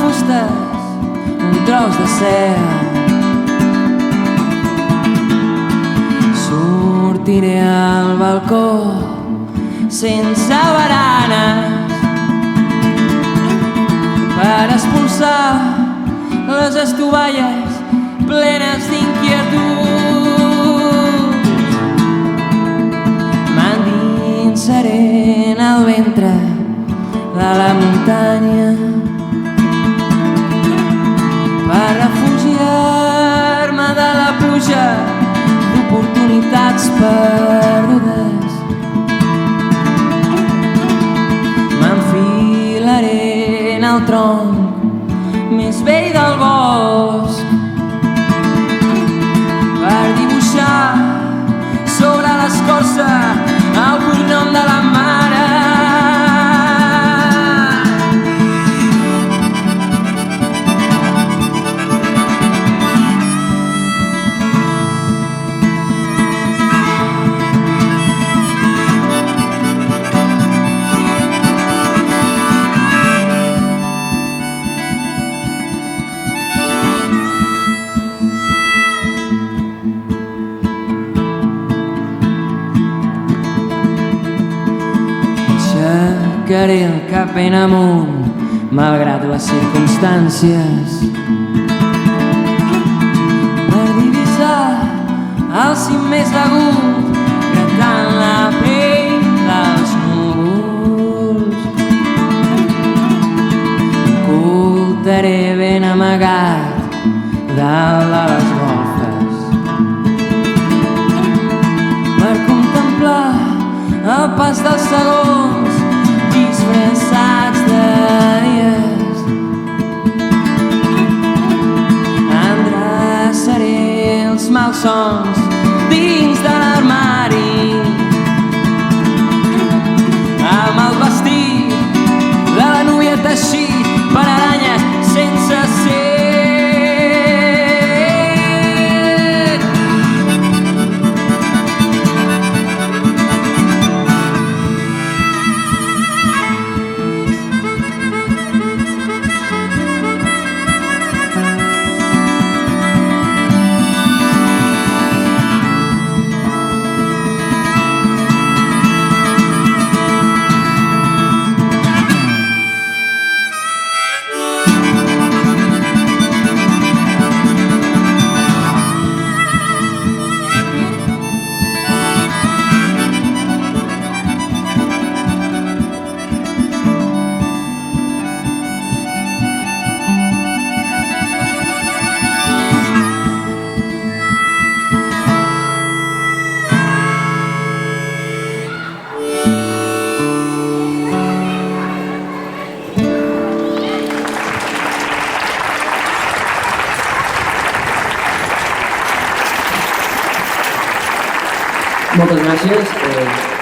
fustes, un tros de cel. Sortiré al balcó sense baranes per expulsar les estovalles plenes d'inquietud. M'endinsaré en el ventre de la muntanya per refugiar-me de la pluja d'oportunitats perdudes. M'enfilaré en el tronc més vell del bosc per dibuixar sobre l'escorça el cognom de la mare. Aixecaré el cap ben amunt, malgrat les circumstàncies, per divisar el cim més agut, gratant la pell dels núvols. Ocultaré ben amagat dalt de les golfes per contemplar el pas dels segons disfressats de dies. Endreçaré els malsons dins de l'armari amb el vestit de la núvia teixit per aranyes sense ser. Moltes gràcies.